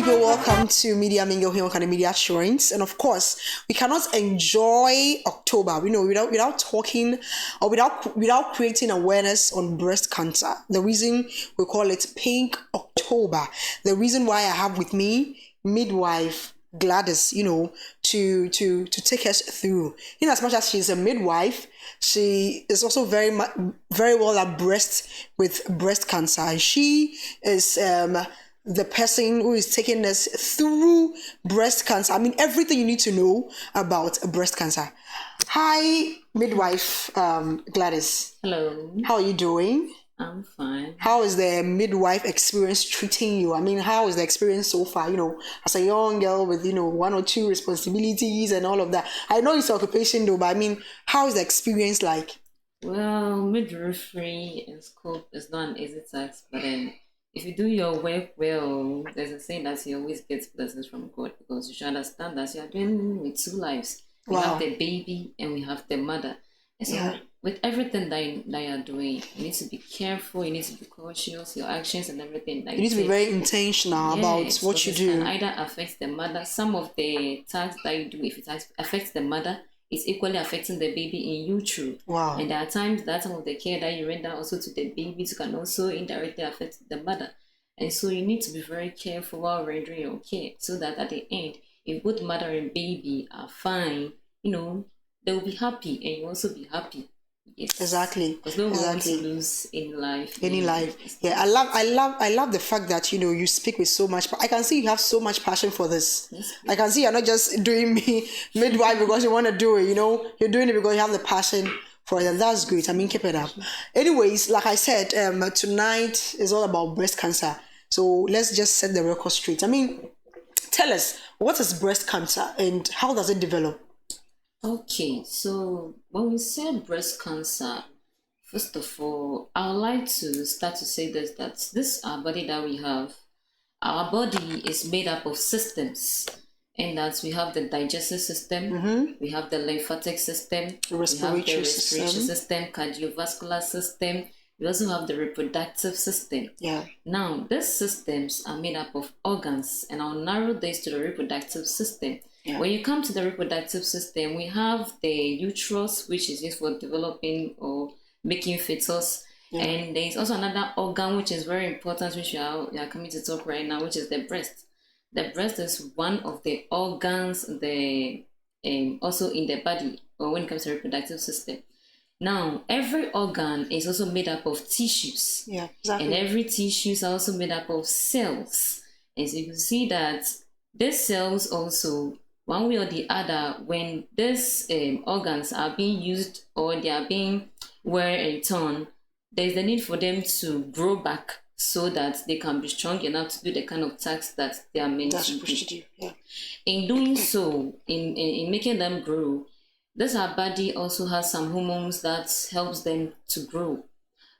people, welcome to Media Mingle here on Kind Media Assurance. And of course, we cannot enjoy October, without talking or without creating awareness on breast cancer. The reason we call it Pink October. The reason why I have with me midwife Gladys, to take us through. In as much as she's a midwife, she is also very well abreast with breast cancer, and she is the person who is taking us through breast cancer. I mean, everything you need to know about breast cancer. Hi, midwife Gladys. Hello. How are you doing? I'm fine. How is the midwife experience treating you? I mean, how is the experience so far? As a young girl with, one or two responsibilities and all of that. I know it's occupation though, but I mean, how is the experience like? Well, midwifery in school is not an easy task, but then if you do your work well, there's a saying that you always get blessings from God, because you should understand that you are dealing with two lives. We have the baby and we have the mother. And so with everything that you are doing, you need to be careful, you need to be cautious, your actions and everything. You need to be very intentional about what you do. It can either affect the mother. Some of the tasks that you do, if it affects the mother, it's equally affecting the baby in utero. Wow. And there are times that some of the care that you render also to the baby can also indirectly affect the mother. And so you need to be very careful while rendering your care, so that at the end, if both mother and baby are fine, they will be happy and you also be happy. Yes. Exactly. Because no one wants to lose in life. Any life. Yeah, I love the fact that you speak with so much. I can see you have so much passion for this. Yes, I can see you're not just doing me midwife because you want to do it. You're doing it because you have the passion for it, and that's great. I mean, keep it up. Anyways, like I said, tonight is all about breast cancer. So let's just set the record straight. I mean, tell us, what is breast cancer and how does it develop? Okay, so when we say breast cancer, first of all, I would like to start to say that this our body that we have, our body is made up of systems, and that we have the digestive system, we have the lymphatic system, the respiratory system, cardiovascular system. We also have the reproductive system. Yeah. Now, these systems are made up of organs, and I'll narrow this to the reproductive system. Yeah. When you come to the reproductive system, we have the uterus, which is used for developing or making fetus. Yeah. And there is also another organ which is very important, which we are coming to talk right now, which is the breast. The breast is one of the organs also in the body, or when it comes to the reproductive system. Now, every organ is also made up of tissues. Yeah, exactly. And every tissue is also made up of cells. And so you can see that these cells also, one way or the other, when these organs are being used or they are being wear and torn, there's the need for them to grow back so that they can be strong enough to do the kind of tasks that they are meant to do. Yeah. In doing so, in making them grow, this our body also has some hormones that helps them to grow.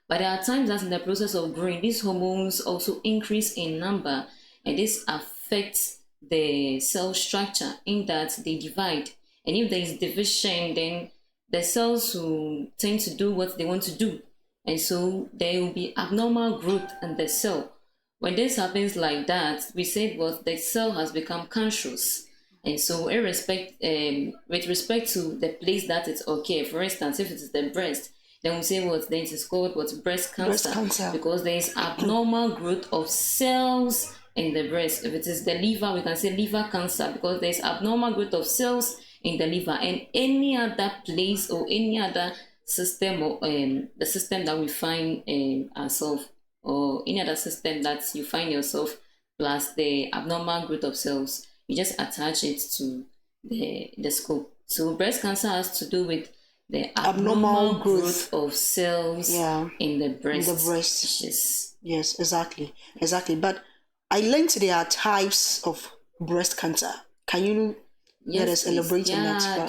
But there are times that in the process of growing, these hormones also increase in number, and this affects the cell structure in that they divide. And if there is division, then the cells will tend to do what they want to do. And so there will be abnormal growth in the cell. When this happens like that, we say the cell has become cancerous. And so with respect to the place that it's okay, for instance, if it is the breast, then we say then it is called breast cancer, because there is abnormal growth of cells in the breast. If it is the liver, we can say liver cancer, because there is abnormal growth of cells in the liver. And any other place or any other system, or the system that we find ourselves, or any other system that you find yourself, plus the abnormal growth of cells, you just attach it to the scope. So breast cancer has to do with the abnormal growth of cells in the breast. In the breast. Yes, exactly. But I learned there are types of breast cancer. Can you let us elaborate on that?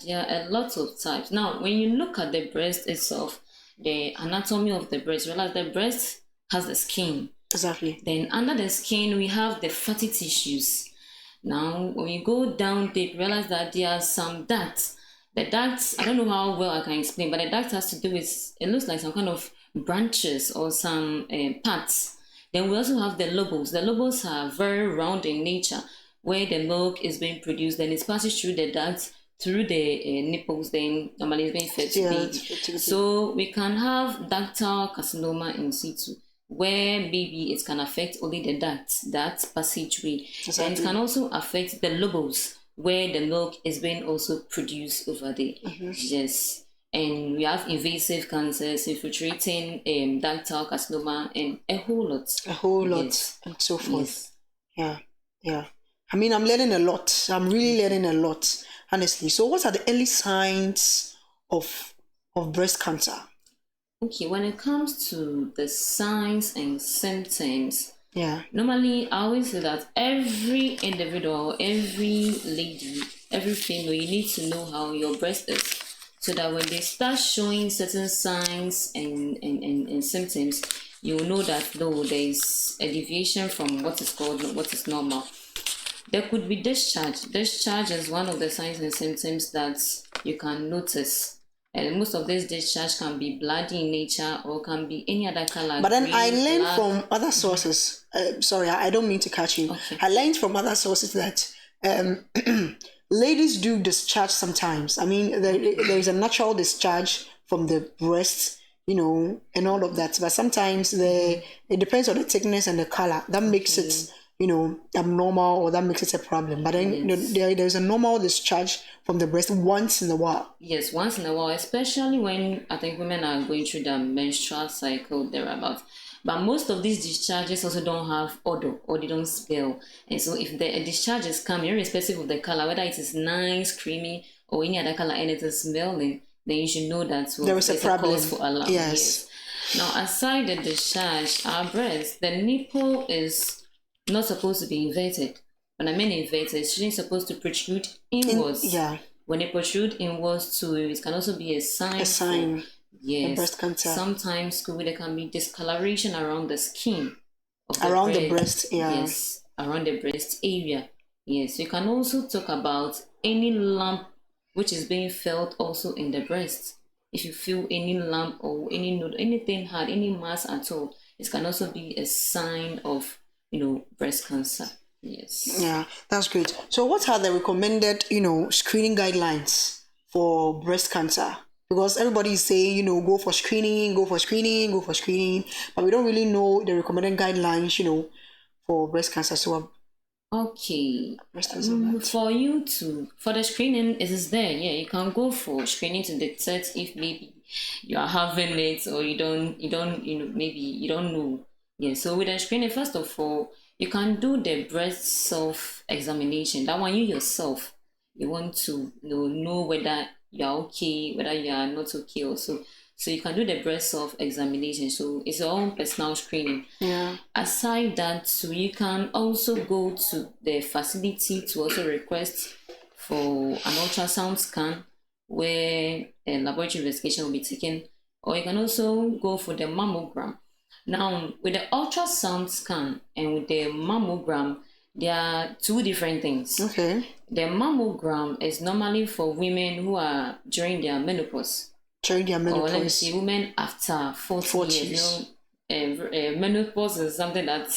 There are a lot of types. Now, when you look at the breast itself, the anatomy of the breast, realize the breast has the skin. Exactly. Then under the skin, we have the fatty tissues. Now, when you go down deep, realize that there are some ducts. The ducts, I don't know how well I can explain, but the duct has to do with, it looks like some kind of branches or some parts Then we also have the lobules. The lobules are very round in nature, where the milk is being produced, then it passes through the ducts, through the nipples, then normally it's being fed to Yeah, baby. it's fed to the baby. So we can have ductal carcinoma in situ, where maybe it can affect only the duct, that passageway. Exactly. And it can also affect the lobules, where the milk is being also produced over there. Yes. And we have invasive cancers, infiltrating ductal carcinoma, and a whole lot. A whole lot, Yes. and so forth. Yes. Yeah, yeah. I mean, I'm learning a lot. I'm really learning a lot, honestly. So, what are the early signs of breast cancer? Okay, when it comes to the signs and symptoms, Yeah, normally I always say that every individual, every lady, every female, you need to know how your breast is. So that when they start showing certain signs and symptoms, you will know that no, there is a deviation from what is called what is normal. There could be discharge. Discharge is one of the signs and symptoms that you can notice. And most of this discharge can be bloody in nature or can be any other color. but then green, I learned black. from other sources. Sorry, I don't mean to catch you. Okay. I learned from other sources that ladies do discharge sometimes. I mean, there is a natural discharge from the breast, and all of that. But sometimes it depends on the thickness and the color. That makes it, abnormal, or that makes it a problem. But then there's a normal discharge from the breast once in a while. Yes, once in a while, especially when I think women are going through their menstrual cycle thereabouts. But most of these discharges also don't have odor or they don't smell. And so if the discharges come, irrespective of the color, whether it is nice, creamy, or any other color, and it is smelling, then you should know that There is a problem. cause for alarm. Yes. Now, aside the discharge, our breast, the nipple is not supposed to be inverted. When I mean inverted, it shouldn't supposed to protrude inwards. Yeah. When it protrude inwards too, it can also be a sign. A sign. Yes. Breast cancer. Sometimes there can be discoloration around the skin. Around the breast, yeah. Yes, around the breast area. Yes, you can also talk about any lump which is being felt also in the breast. If you feel any lump or any node, anything hard, any mass at all, it can also be a sign of, breast cancer. Yes. Yeah, that's great. So what are the recommended, screening guidelines for breast cancer? Because everybody is saying, go for screening, go for screening, go for screening, but we don't really know the recommended guidelines, for breast cancer. So okay, for the screening, it is there. Yeah, you can go for screening to detect if maybe you are having it or you don't, maybe you don't know. Yeah, so with the screening, first of all, you can do the breast self-examination. That one, you yourself, you want to know whether you are okay, whether you are not okay also. So you can do the breast self-examination. So it's your own personal screening. Yeah. Aside that, so you can also go to the facility to also request for an ultrasound scan where a laboratory investigation will be taken. Or you can also go for the mammogram. Now, with the ultrasound scan and with the mammogram, there are two different things. Okay. The mammogram is normally for women who are during their menopause. During their menopause. Or let me see, women after 40 years. Menopause is something that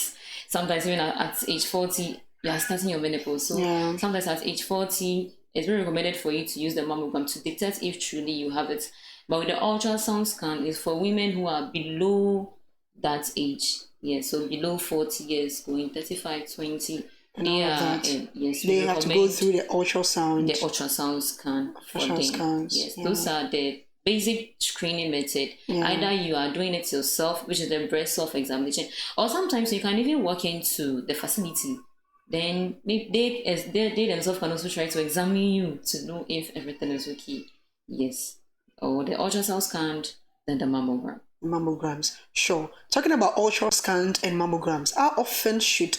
sometimes even at age 40, you are starting your menopause. So sometimes at age 40, it's very recommended for you to use the mammogram to detect if truly you have it. But with the ultrasound scan, is for women who are below that age. Yeah, so below 40 years, going 35, 20. They have to go through the ultrasound. The ultrasound scan for them. Scans. Yes, those are the basic screening method. Either you are doing it yourself, which is the breast self-examination, or sometimes you can even walk into the facility. Then they themselves can also try to examine you to know if everything is okay. Yes. Or the ultrasound scan, then the mammogram. Mammograms. Sure. Talking about ultrasound and mammograms, how often should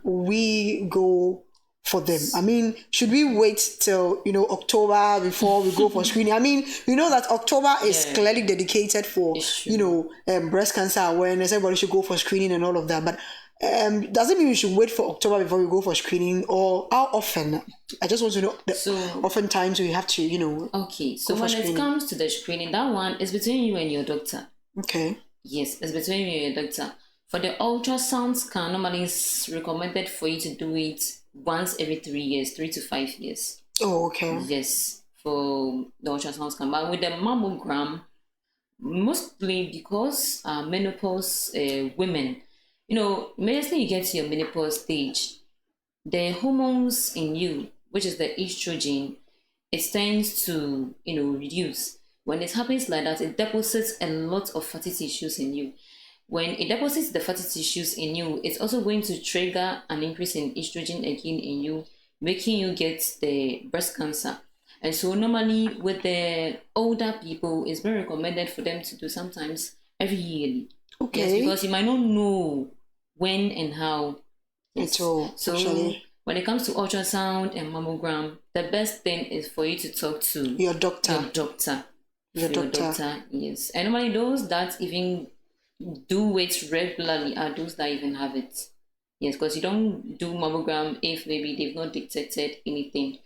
we go for them? I mean, should we wait till October before we go for screening? I mean, that October is clearly dedicated for breast cancer awareness. Everybody should go for screening and all of that. But does it mean we should wait for October before we go for screening, or how often? I just want to know. Oftentimes we have to Okay, so when it comes to the screening, that one is between you and your doctor. Okay. Yes, it's between you and your doctor. For the ultrasound scan, normally it's recommended for you to do it once every 3 years, 3 to 5 years. Oh, okay. Yes, for the ultrasound scan. But with the mammogram, mostly because menopause women, immediately you get to your menopause stage, the hormones in you, which is the estrogen, it tends to reduce. When it happens like that, it deposits a lot of fatty tissues in you. When it deposits the fatty tissues in you, it's also going to trigger an increase in estrogen again in you, making you get the breast cancer. And so normally with the older people, it's very recommended for them to do sometimes every yearly. Okay. Yes, because you might not know when and how. Yes. At all, So actually. when it comes to ultrasound and mammogram, the best thing is for you to talk to Your doctor. Your doctor, yes. And normally those that even do it regularly are those that even have it. Yes, because you don't do mammogram if maybe they've not detected anything.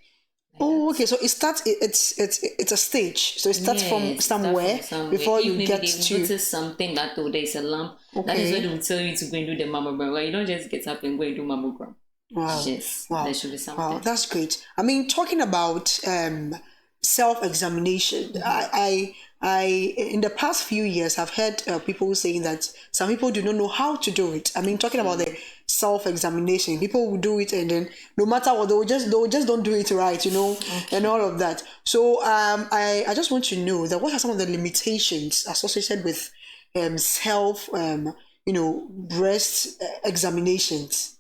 Oh, okay. So it starts. It's a stage. So it starts from somewhere before you get to notice something that there's a lump. Okay. That is why they will tell you to go and do the mammogram. Well, you don't just get up and go and do mammogram. Wow. Yes. Wow. There should be something. Wow, that's great. I mean, talking about self-examination, I in the past few years I've heard people saying that some people do not know how to do it. I mean, talking about the self-examination, people will do it and then no matter what, they'll just don't do it right, and all of that. So I just want to know that what are some of the limitations associated with self breast examinations?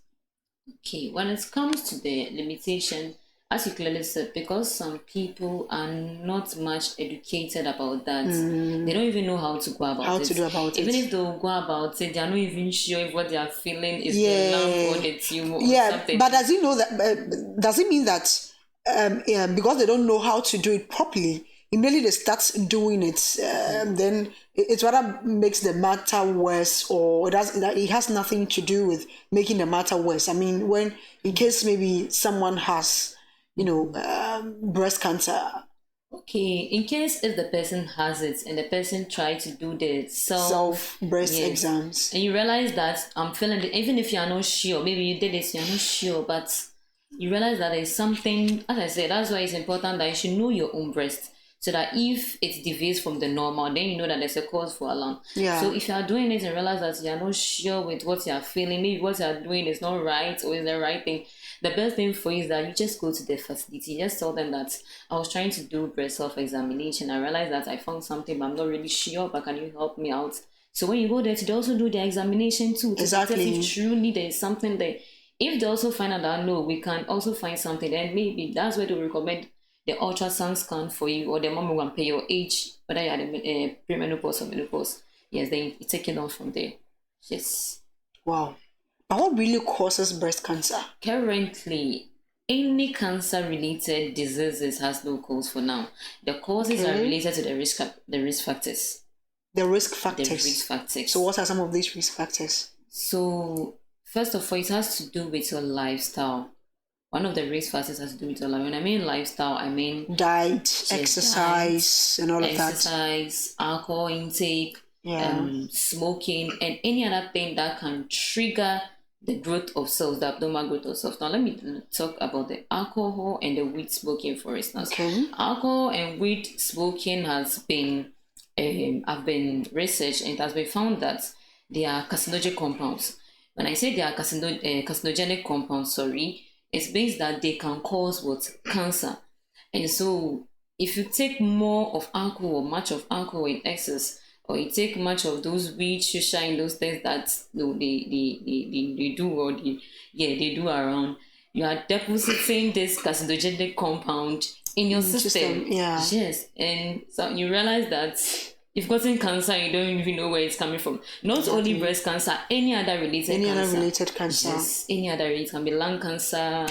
Okay, when it comes to the limitation, as you clearly said, because some people are not much educated about that, they don't even know how to go about it. Even if they'll go about it, they're not even sure if what they are feeling is the lump or the tumor or something. But does it know that? Does it mean that because they don't know how to do it properly, immediately they start doing it, then it's rather makes the matter worse, or it has nothing to do with making the matter worse? I mean, when in case maybe someone has breast cancer. Okay, in case if the person has it and the person tried to do the self breast exams, and you realize that I'm feeling it, even if you are not sure, maybe you did it, you're not sure, but you realize that there's something, as I said, that's why it's important that you should know your own breast, so that if it deviates from the normal, then you know that there's a cause for alarm. Yeah. So if you are doing it and realize that you're not sure with what you're feeling, maybe what you're doing is not right or is the right thing, the best thing for you is that you just go to the facility. Just tell them that I was trying to do breast self-examination. I realized that I found something, but I'm not really sure, but can you help me out? So when you go there, they also do the examination too. Exactly. If truly there is something there. If they also find out that no, we can also find something, then maybe that's where they recommend the ultrasound scan for you, or the mammogram per your age, whether you're the premenopause or menopause. Yes, then you take it on from there. Yes. Wow. But what really causes breast cancer? Currently, any cancer-related diseases has no cause for now. The causes are related to the risk factors. The risk factors. The risk factors. So what are some of these risk factors? So first of all, it has to do with your lifestyle. One of the risk factors has to do with your life. When I mean lifestyle, I mean diet, exercise, and all of that. Exercise, alcohol intake, smoking, and any other thing that can trigger the growth of cells, the abnormal growth of cells. Now, let me talk about the alcohol and the weed smoking, for instance. Okay. Alcohol and weed smoking have been researched, and it has been found that they are carcinogenic compounds. When I say they are carcinogenic compounds, it means that they can cause cancer. And so if you take more of alcohol, much of alcohol in excess, or you take much of those weed, shisha, and those things that they do, or they do around, you are depositing this carcinogenic compound in your system. Yeah. Yes. And so you realize that you've gotten cancer, you don't even know where it's coming from. Not only breast cancer, any other related cancer. Yes, any other related, can be lung cancer,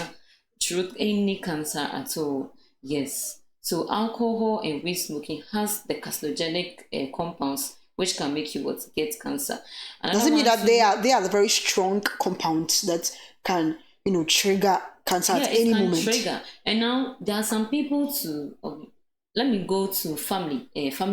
throat, any cancer at all. Yes. So alcohol and weed smoking has the carcinogenic compounds which can make you get cancer. Does it mean that they are the very strong compounds that can trigger cancer at any moment? Trigger. And now there are some people let me go to family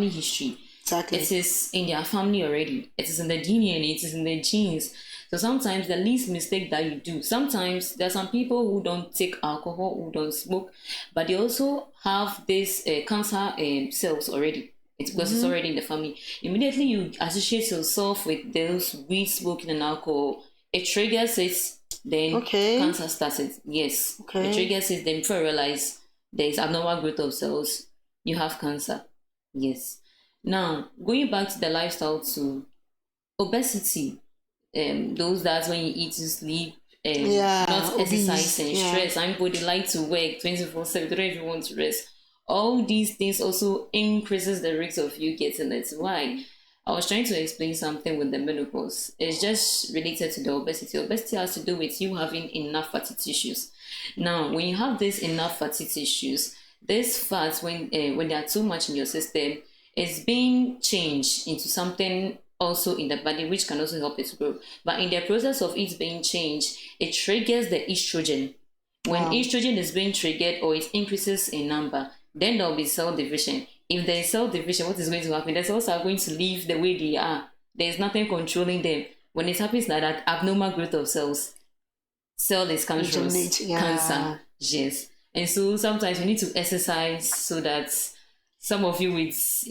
history. Exactly. It is in their family already. It is in the DNA, it is in the genes. So sometimes the least mistake that you do, sometimes there are some people who don't take alcohol, who don't smoke, but they also have this cancer cells already. It's because it's already in the family. Immediately you associate yourself with those weed smoking and alcohol, it triggers it, then cancer starts it. Yes. It triggers it, then before you realize there is abnormal growth of cells, you have cancer. Yes. Now, going back to the lifestyle too, obesity, those that when you eat, you sleep, not exercise and stress. Some people they like to work 24/7, they don't even want to rest. All these things also increases the risk of you getting it. Why? I was trying to explain something with the menopause. It's just related to the obesity. Obesity has to do with you having enough fatty tissues. Now, when you have this enough fatty tissues, this fat, when they are too much in your system, is being changed into something also in the body, which can also help it grow. But in the process of it being changed, it triggers the estrogen. When estrogen is being triggered or it increases in number, then there will be cell division. If there is cell division, what is going to happen? The cells are going to leave the way they are. There is nothing controlling them. When it happens like that, abnormal growth of cells, cell is cancerous, cancer. Yes. And so sometimes you need to exercise so that some of you with,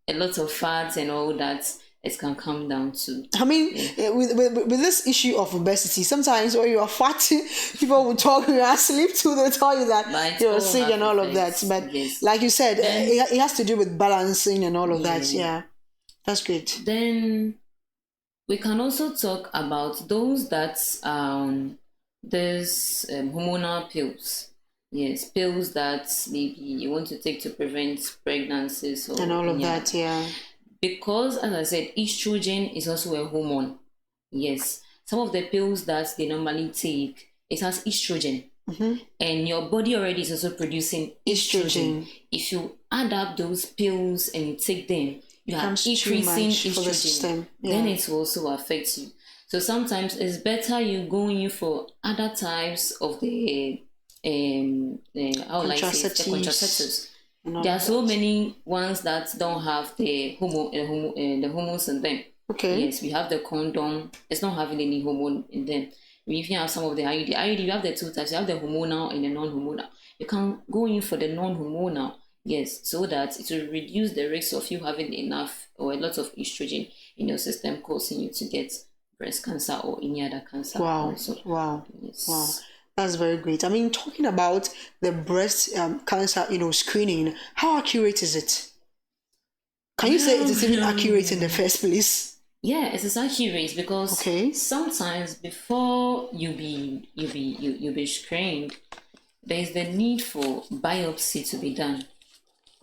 a lot of fats and all that, it can come down to. I mean, with this issue of obesity, sometimes when you are fat, people will talk you asleep too. They'll tell you that you're sick and all of that. But like you said, it has to do with balancing and all of that. Yeah, that's great. Then we can also talk about those that there's hormonal pills. Yes, pills that maybe you want to take to prevent pregnancies or, and all of that, yeah. Because, as I said, estrogen is also a hormone. Yes, some of the pills that they normally take, it has estrogen. And your body already is also producing estrogen. If you add up those pills and you take them, you are increasing estrogen. For the system. Then it will also affect you. So sometimes it's better you going for other types of the contraceptives. There are so many ones that don't have the hormones in them. Yes, we have the condom. It's not having any hormone in them. We even have some of the IUD. IUD, you have the two types. You have the hormonal and the non-hormonal. You can go in for the non-hormonal, yes, so that it will reduce the risk of you having enough or a lot of estrogen in your system, causing you to get breast cancer or any other cancer. Wow, also. Wow. That's very great. I mean, talking about the breast cancer, screening, how accurate is it? Can you say it is even accurate in the first place? Yeah, it is accurate because sometimes before you be screened, there is the need for biopsy to be done.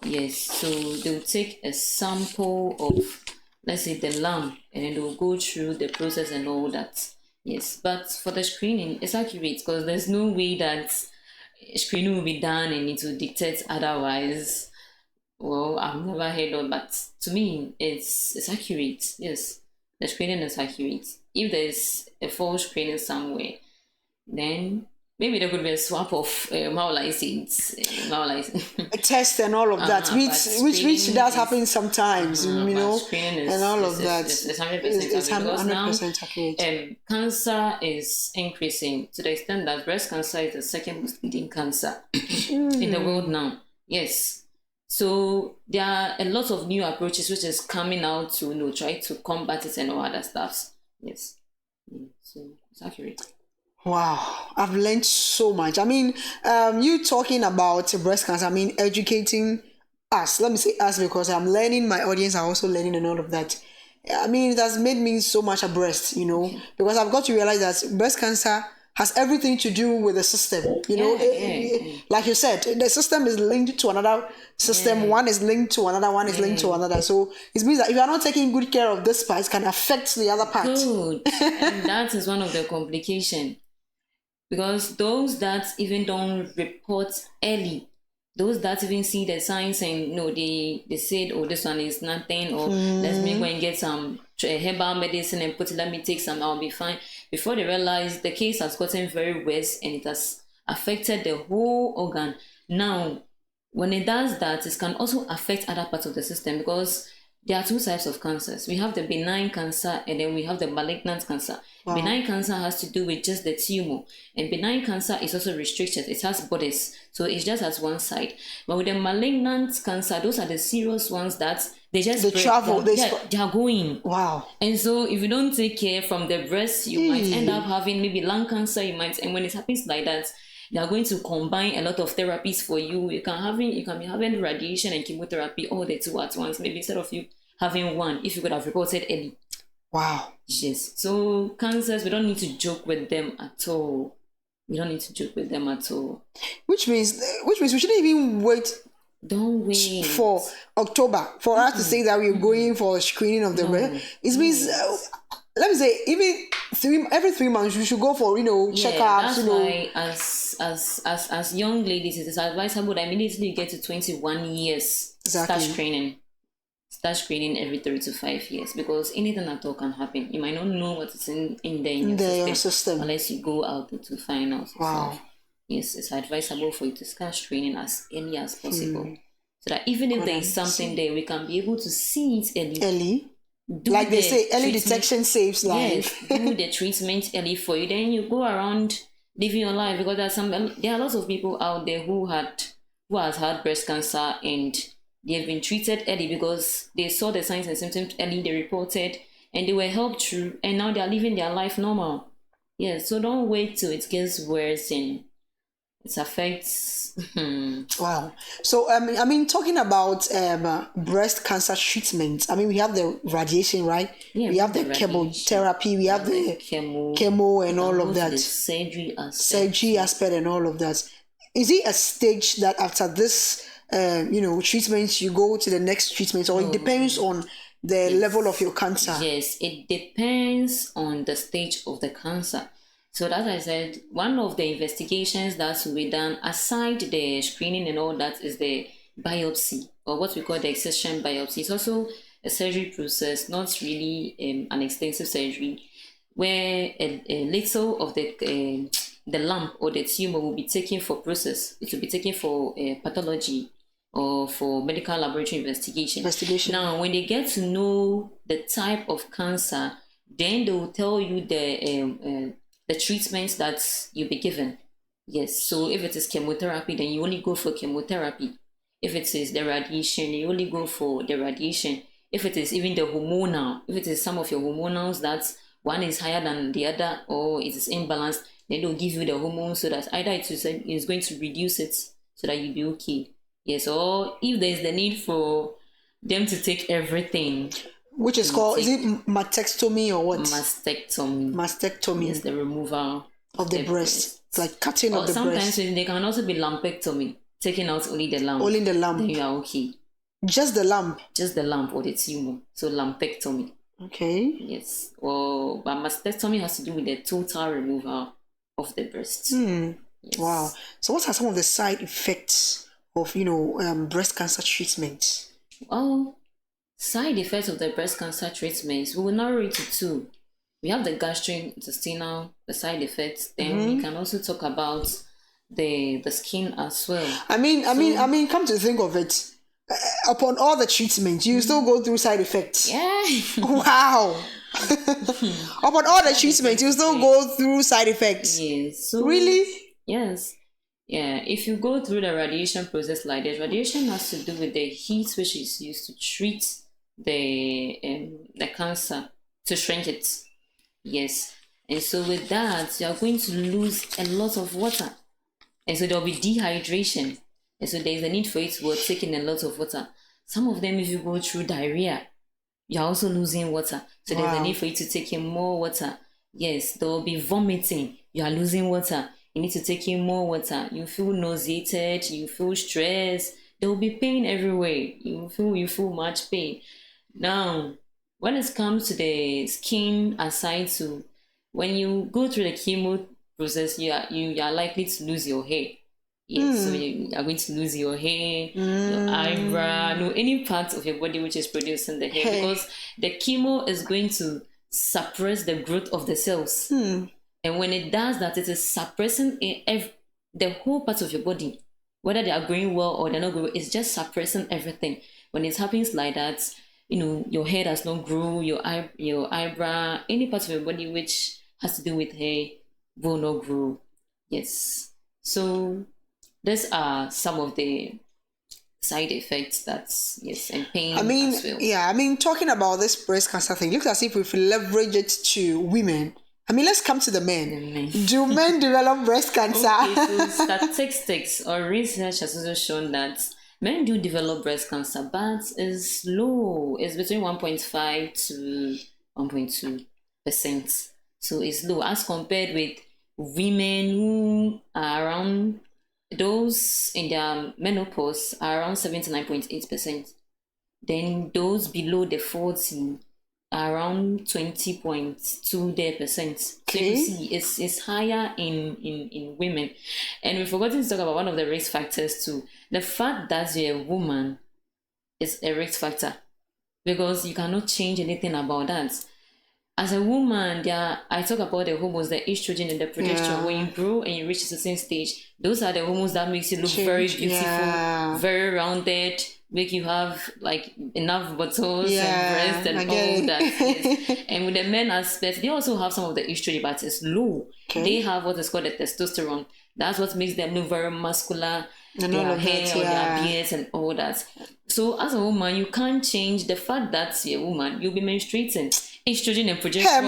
Yes, so they will take a sample of, let's say, the lung, and then they will go through the process and all that. Yes, but for the screening, it's accurate because there's no way that screening will be done and it will dictate otherwise. Well, I've never heard of, but to me, it's accurate. Yes, the screening is accurate. If there's a false screening somewhere, then maybe there could be a swap of license, a test and all of that, which does happen sometimes, and all of that. It's 100% accurate. Cancer is increasing to the extent that breast cancer is the second most leading cancer in the world now. Yes. So there are a lot of new approaches which is coming out to try to combat it and all other stuff. Yes. So it's accurate. Wow, I've learned so much. I mean, you talking about breast cancer, I mean, educating us. Let me say us because I'm learning, my audience are also learning and all of that. I mean, it has made me so much abreast, because I've got to realize that breast cancer has everything to do with the system, like you said, the system is linked to another system. One is linked to another, one is linked to another. So it means that if you are not taking good care of this part, it can affect the other part. Good. And that is one of the complications. Because those that even don't report early, those that even see the signs and they said, oh, this one is nothing, or let me go and get some herbal medicine and let me take some, I'll be fine. Before they realize the case has gotten very worse and it has affected the whole organ. Now, when it does that, it can also affect other parts of the system because There are two types of cancers. We have the benign cancer and then we have the malignant cancer. Wow. Benign cancer has to do with just the tumor, and benign cancer is also restricted. It has borders, so it's just as one side. But with the malignant cancer, those are the serious ones that they travel. They are going. Wow. And so if you don't take care from the breast, you might end up having maybe lung cancer. And when it happens like that, they are going to combine a lot of therapies for you. You can be having radiation and chemotherapy all the two at once. Maybe instead of you having one, if you could have reported early. Wow. Yes. So cancers, we don't need to joke with them at all. We don't need to joke with them at all. Which means we shouldn't even wait. Don't wait for October for us to say that we're going for a screening of the breast. It means let me say even every 3 months you should go for checkups. That's why as young ladies, it is advisable that immediately you get to 21 years, start screening every 3 to 5 years, because anything at all can happen. You might not know what is in your system unless you go out to find out. Wow. So, yes, it's advisable for you to start screening as early as possible, so that even if there is something there, we can be able to see it early. Like they say, early detection saves life. Yes, do the treatment early for you. Then you go around living your life, because there are lots of people out there who has had breast cancer and they have been treated early because they saw the signs and symptoms early, they reported, and they were helped through, and now they are living their life normal. Yes, so don't wait till it gets worse and it affects. Wow. So talking about breast cancer treatment, we have the radiation, right? Yeah, we have the chemotherapy, we have the chemo and all of that. The surgery aspect and all of that. Is it a stage that after this treatment you go to the next treatment, or it depends on the level of your cancer? Yes, it depends on the stage of the cancer. So as I said, one of the investigations that will be done aside the screening and all that is the biopsy, or what we call the excision biopsy. It's also a surgery process, not really an extensive surgery, where a little of the lump or the tumor will be taken for process. It will be taken for pathology or for medical laboratory investigation. Now, when they get to know the type of cancer, then they will tell you the treatments that you'll be given. Yes, so if it is chemotherapy, then you only go for chemotherapy. If it is the radiation, you only go for the radiation. If it is even the hormonal, if it is some of your hormonals that one is higher than the other or it is imbalanced, then they'll give you the hormone so that either it is going to reduce it so that you'll be okay. Yes, or if there is the need for them to take everything, which is called, is it mastectomy or what? Mastectomy is the removal of the breast. It's like cutting of the breast. Sometimes they can also be lumpectomy, taking out only the lump. Only the lump. Then you are okay. Just the lump? Just the lump or the tumor. So lumpectomy. Okay. Yes. But mastectomy has to do with the total removal of the breast. Yes. Wow. So what are some of the side effects of breast cancer treatment? Well, side effects of the breast cancer treatments, we will narrow it to two. We have the gastrointestinal, the side effects. Then we can also talk about the skin as well. Come to think of it, upon all the treatment, you still go through side effects. Yeah. Wow. Upon all the treatment, you still go through side effects. Yes. So, really? Yes. Yeah, if you go through the radiation process like this, radiation has to do with the heat which is used to treat the cancer, to shrink it. Yes. And so with that, you are going to lose a lot of water. And so there will be dehydration. And so there is a need for you to take in a lot of water. Some of them, if you go through diarrhea, you're also losing water. So there's a need for you to take in more water. Yes, there will be vomiting. You are losing water. You need to take in more water. You feel nauseated. You feel stressed. There will be pain everywhere. You feel much pain. Now, when it comes to the skin aside to, when you go through the chemo process, you are likely to lose your hair. Yes, so you are going to lose your hair, your eyebrow, any part of your body which is producing the hair, because the chemo is going to suppress the growth of the cells. And when it does that, it is suppressing the whole part of your body, whether they are growing well or they're not growing. It's just suppressing everything. When it happens like that, your hair does not grow, your eyebrow, any part of your body which has to do with hair will not grow. Yes. So these are some of the side effects and pain as well. Talking about this breast cancer thing, it looks as if we've leveraged it to women. Let's come to the men. Do men develop breast cancer? Okay, so statistics or research has also shown that men do develop breast cancer, but it's low. It's between 1.5 to 1.2%. So it's low as compared with women who are around, those in their menopause are around 79.8%. Then those below the 40 are around 20.2%. So you see, it's higher in women. And we've forgotten to talk about one of the risk factors too. The fact that you're a woman is a risk factor, because you cannot change anything about that. As a woman, I talk about the hormones, the estrogen and the progesterone. When you grow and you reach a certain stage, those are the hormones that makes you look very beautiful, very rounded, make you have like enough buttocks and breasts and all that. Yes. And with the men aspect, they also have some of the estrogen, but it's low. They have what is called the testosterone. That's what makes them look very muscular. And their hair or their beards and all that. So as a woman, you can't change the fact that you're a woman. You'll be menstruating. Estrogen and progesterone.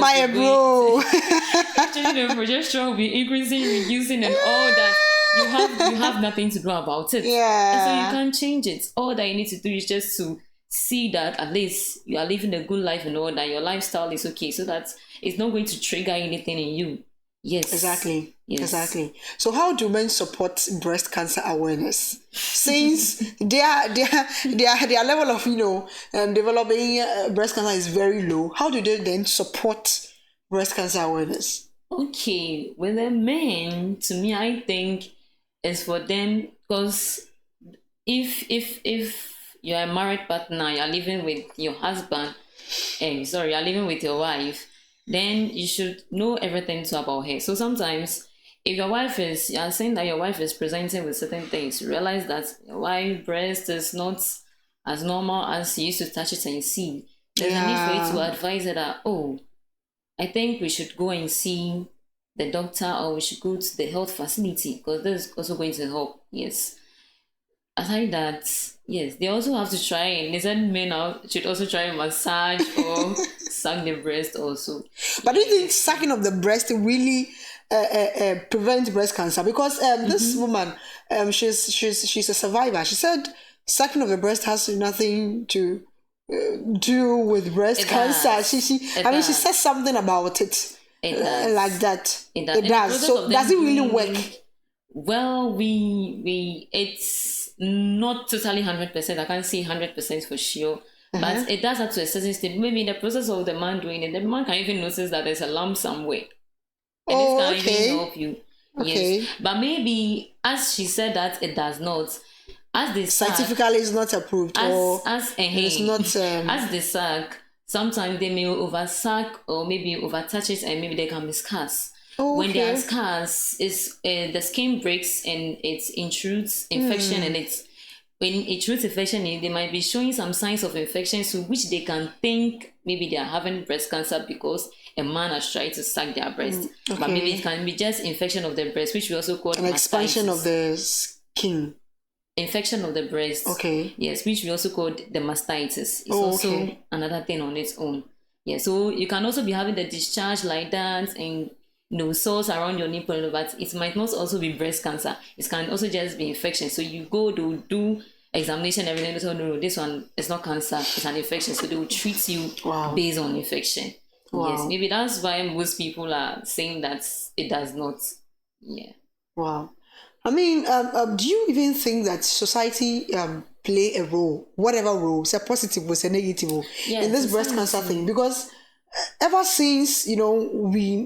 Estrogen and progesterone will be increasing, reducing, and all that. You have nothing to do about it. And so you can't change it. All that you need to do is just to see that at least you are living a good life and all that. Your lifestyle is okay, so that it's not going to trigger anything in you. Yes. Exactly. Yes. Exactly. So how do men support breast cancer awareness? Since their level of developing breast cancer is very low, how do they then support breast cancer awareness? Okay, with the men, to me, I think it's for them, because if you're a married partner, you're living with your husband, you're living with your wife, then you should know everything about her. So sometimes, if you're saying that your wife is presenting with certain things, you realize that your wife's breast is not as normal as you used to touch it and see. There's a need for you to advise her that, I think we should go and see the doctor, or we should go to the health facility, because this is also going to help. Yes. Aside that, yes, they also have to try, and they said men should also try a massage or suck the breast also. But do you think sucking of the breast really prevents breast cancer? Because this woman, she's a survivor. She said sucking of the breast has nothing to do with breast cancer. She said something about it like that. It does. So does it really work? Well, it's not totally 100%. I can't say 100% for sure. But it does up to a certain stage. Maybe in the process of the man doing it, the man can even notice that there's a lump somewhere. And this can even help you. Okay. Yes. But maybe, as she said, that it does not. As the scientifically is not approved. It's not. As the sac, sometimes they may oversuck or maybe overtouch it, and maybe they can be scars. When there are scars, the skin breaks and it intrudes infection, and when it intrudes infection, they might be showing some signs of infection, so which they can think maybe they are having breast cancer because a man has tried to suck their breast. But maybe it can be just infection of the breast, which we also call an expansion of the skin. Infection of the breast. Okay. Yes, which we also call the mastitis. It's also another thing on its own. Yeah, so you can also be having the discharge like that, and sores around your nipple, but it might not also be breast cancer. It can also just be infection. So you go to do examination, everything. So no, this one is not cancer, it's an infection. So they will treat you based on infection. Yes, maybe that's why most people are saying that it does not. Yeah. Wow. Do you even think that society play a role, whatever role, say positive or say negative, in this breast cancer thing? Because ever since we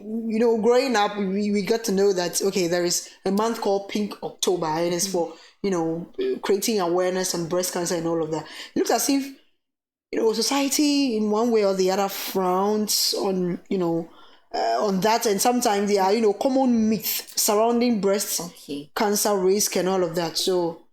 growing up, we got to know that there is a month called Pink October, and it's for creating awareness on breast cancer and all of that. It looks as if society in one way or the other frowns on on that, and sometimes there are common myths surrounding breast cancer risk and all of that. So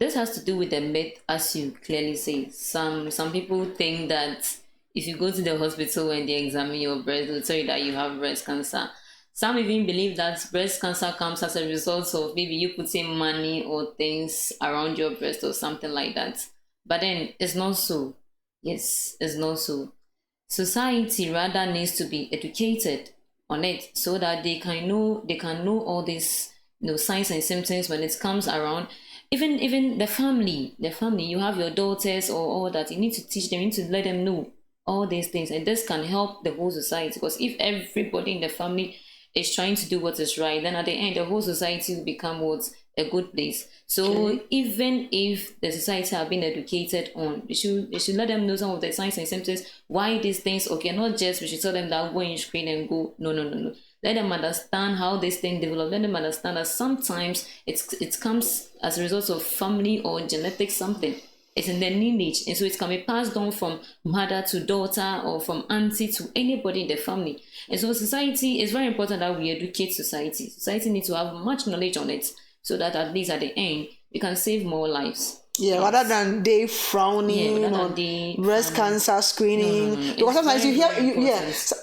this has to do with the myth, as you clearly say. Some people think that if you go to the hospital and they examine your breast, they'll tell you that you have breast cancer. Some even believe that breast cancer comes as a result of maybe you putting money or things around your breast or something like that. But then it's not so. Yes, it's not so. Society rather needs to be educated on it so that they can know all these signs and symptoms when it comes around. Even the family, you have your daughters or all that, you need to teach them, you need to let them know all these things, and this can help the whole society, because if everybody in the family is trying to do what is right, then at the end the whole society will become what's a good place. So Okay. even if the society have been educated on, they should let them know some of the signs and symptoms, why these things okay, not just we should tell them that go in screen and go. No, no, no, no. Let them understand how this thing developed. Let them understand that sometimes it comes as a result of family or genetic something. It's in their lineage, and so it can be passed on from mother to daughter or from auntie to anybody in the family. And so society is very important that we educate society. Society needs to have much knowledge on it so that at least at the end we can save more lives. Yeah, rather than they frowning rather than on they breast frowning. cancer screening. No, no, no. Because It's sometimes you very, hear, very important.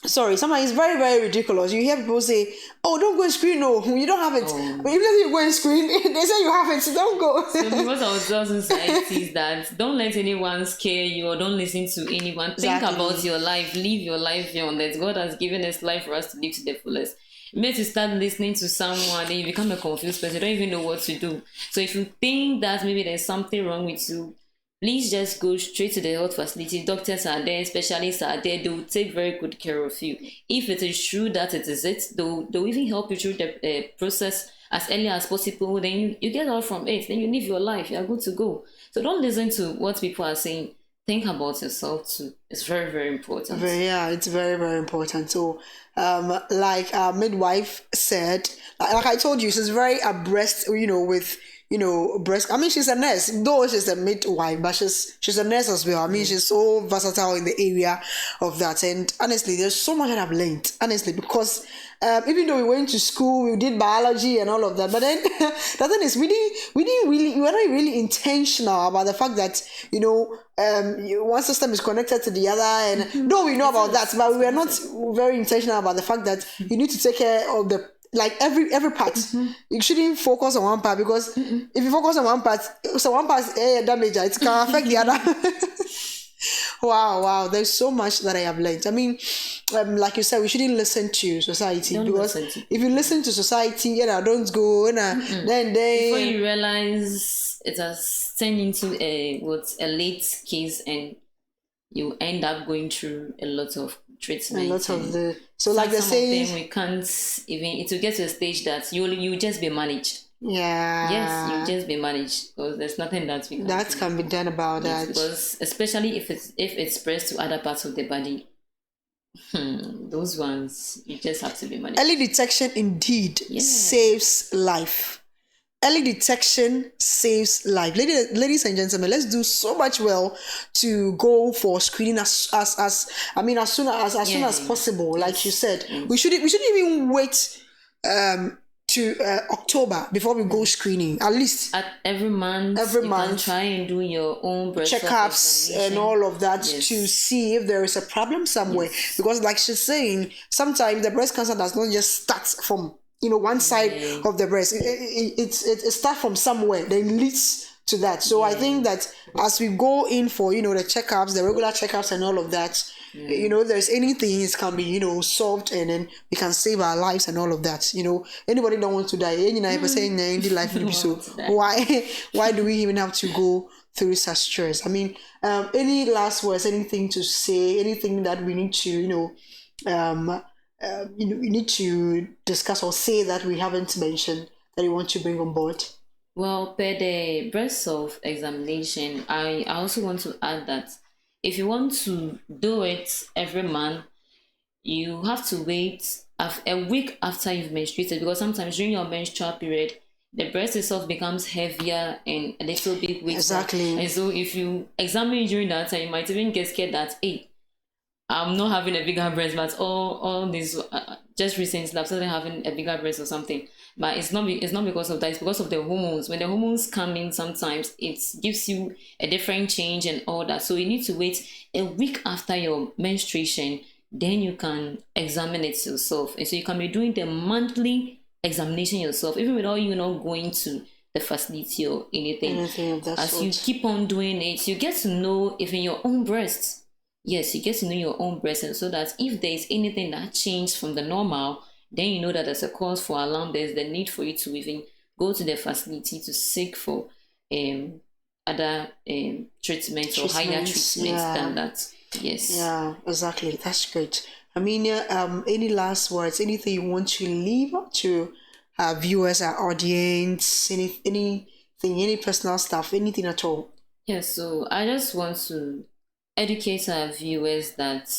sorry, sometimes it's very, very ridiculous. You hear people say, "Oh, don't go and screen. No, you don't have it." Oh. But even if you go and screen, they say you have it. So don't go. So because I would tell societies that don't let anyone scare you or don't listen to anyone. Think Exactly. about your life. Live your life beyond that. God has given us life for us to live to the fullest. You meant to start listening to someone, then you become a confused person. You don't even know what to do. So if you think that maybe there's something wrong with you, please just go straight to the health facility. Doctors are there, specialists are there. They will take very good care of you. If it is true that it is it, they'll even help you through the process as early as possible. Then you get out from it. Then you live your life. You're good to go. So don't listen to what people are saying. Think about yourself too. It's very, very important. Yeah, it's very, very important. So, like our midwife said, like I told you, she's very abreast, with breast. I mean, she's a nurse, though she's a midwife, but she's a nurse as well. I mean, she's so versatile in the area of that. And honestly, there's so much that I've learned, honestly, because even though we went to school, we did biology and all of that, but then the thing is, we were not really intentional about the fact that one system is connected to the other, and though we know about that, but we were not very intentional about the fact that you need to take care of the every part. You shouldn't focus on one part, because if you focus on one part, so one part damage, it can affect the other. Wow, there's so much that I have learned. I mean, like you said, we shouldn't listen to society, Don't because listen to if you listen to society, don't go, then Before they you realize it has turned into a late case, and you end up going through a lot of treatment. a lot of and the like they're some of them saying, we can't even. It will get to a stage that you just be managed. yeah, Yes, you just be managed, because there's nothing that we can that do. can be done about Yes, that. because especially if it spreads to other parts of the body, those ones you just have to be managed. Early detection indeed saves life. Early detection saves life. Ladies and gentlemen, let's do so much well to go for screening as soon as possible. Like you said, we shouldn't even wait to October before we go screening. At least At every month, you can try and do your own breast checkups and all of that Yes. to see if there is a problem somewhere. Because like she's saying, sometimes the breast cancer does not just start from one side of the breast. It starts from somewhere, then leads to that. So I think that as we go in for the checkups, the regular checkups and all of that, there's anything, it can be solved, and then we can save our lives and all of that. Anybody don't want to die. 89% in the life will be so. Why do we even have to go through such stress? I mean, any last words, anything to say, anything that we need to you need to discuss or say that we haven't mentioned that you want to bring on board? Well, per the breast self-examination, I also want to add that if you want to do it every month, you have to wait a week after you've menstruated, because sometimes during your menstrual period, the breast itself becomes heavier and a little bit weaker. Exactly. And so if you examine it during that time, you might even get scared that, hey, I'm not having a bigger breast, but all this just recently I've started having a bigger breast or something. But it's not because of that. It's because of the hormones. When the hormones come in, sometimes it gives you a different change and all that. So you need to wait a week after your menstruation. Then you can examine it yourself, and so you can be doing the monthly examination yourself, even without you not going to the facility or anything. As you keep on doing it, you get to know even your own breasts. Yes, you get to know your own breasts, and so that if there is anything that changed from the normal, then you know that there's a cause for alarm. There's the need for you to even go to the facility to seek for other treatments or higher treatments than that. Yes. Yeah, exactly. That's great. I mean, any last words? Anything you want to leave to our viewers, our audience? Anything, any personal stuff, anything at all? Yes. So I just want to educate our viewers that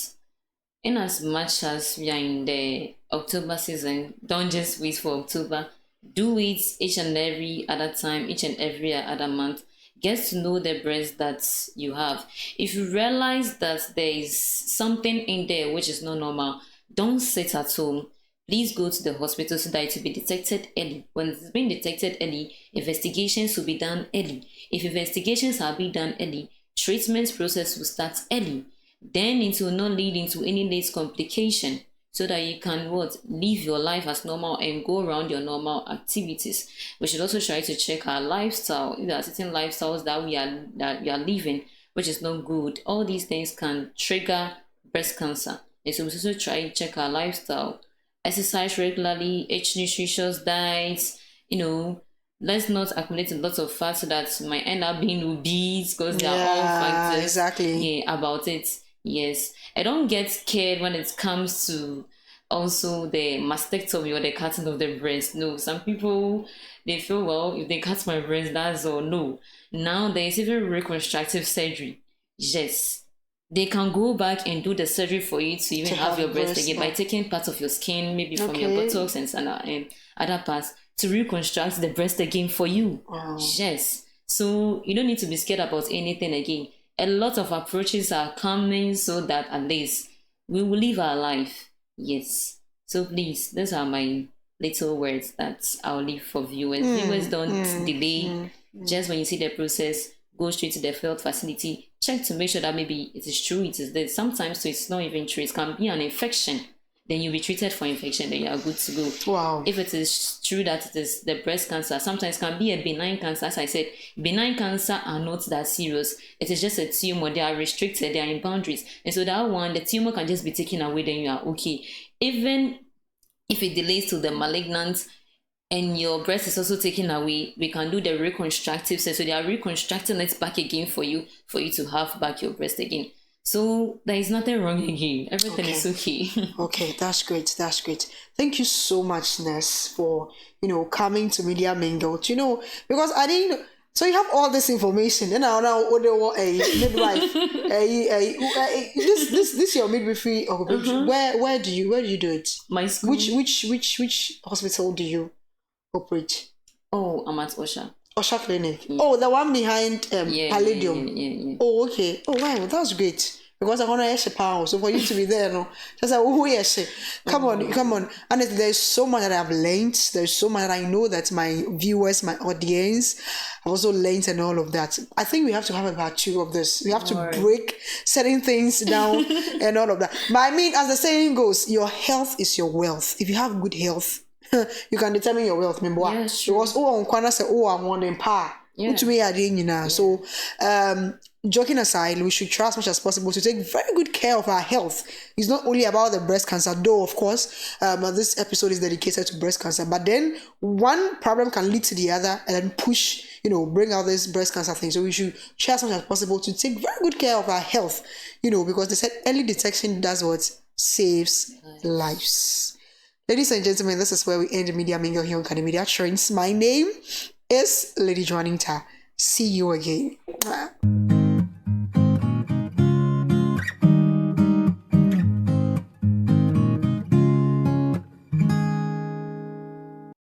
in as much as we are in the October season, don't just wait for October. Do it each and every other time, each and every other month. Get to know the breast that you have. If you realize that there is something in there which is not normal, don't sit at home. Please go to the hospital so that it will be detected early. When it's been detected early, investigations will be done early. If investigations are being done early, treatment process will start early. Then it will not lead into any late complication, so that you can live your life as normal and go around your normal activities. We should also try to check our lifestyle. If there are certain lifestyles that we are living which is not good, all these things can trigger breast cancer. And so we should also try to check our lifestyle. Exercise regularly, eat nutritious diets, let's not accumulate a lot of fat so that we might end up being obese, because there are all factors exactly about it. Yes, I don't get scared when it comes to also the mastectomy or the cutting of the breast. No, some people, they feel, well, if they cut my breast, that's all. No, now there is even reconstructive surgery. Yes, they can go back and do the surgery for you to even have your breast again by taking parts of your skin, maybe from your buttocks and other parts, to reconstruct the breast again for you. Yes, so you don't need to be scared about anything again. A lot of approaches are coming so that at least we will live our life. Yes. So please, these are my little words that I'll leave for viewers. Viewers, don't delay. Just when you see the process, go straight to the field facility. Check to make sure that maybe it is true, it is there. Sometimes so it's not even true. It can be an infection. Then you'll be treated for infection, then you are good to go. Wow. If it is true that it is the breast cancer, sometimes can be a benign cancer. As I said, benign cancer are not that serious. It is just a tumor. They are restricted, they are in boundaries. And so that one, the tumor can just be taken away, then you are okay. Even if it delays to the malignant and your breast is also taken away, we can do the reconstructive. So they are reconstructing it back again for you to have back your breast again. So there is nothing wrong again. Everything is okay. Okay, that's great. That's great. Thank you so much, Ness, for coming to Media Mingle. Because I didn't. So you have all this information, and now a midwife. This your midwifery occupation. Where do you do it? My school. Which hospital do you operate? Oh, I'm at Osha. Osha Clinic. Yeah. Oh, the one behind Palladium. Yeah. Oh, okay. Oh, wow, that's great. Because I want to power, so for you to be there, no, just like, oh yes, come on. And there's so much that I've learned. There's so much that I know that my viewers, my audience, have also learned and all of that. I think we have to have a part 2 of this. We have to break certain things down and all of that. But I mean, as the saying goes, your health is your wealth. If you have good health, you can determine your wealth. Remember, yes, because I'm wanting power. Yeah. So, joking aside, we should try as much as possible to take very good care of our health. It's not only about the breast cancer, though, of course, this episode is dedicated to breast cancer. But then one problem can lead to the other and then push, bring out this breast cancer thing. So we should try as much as possible to take very good care of our health, because they said early detection does what? Saves lives. Ladies and gentlemen, this is where we end the Media Mingle here on Kane Media Trends. My name is Lady Juanita. See you again.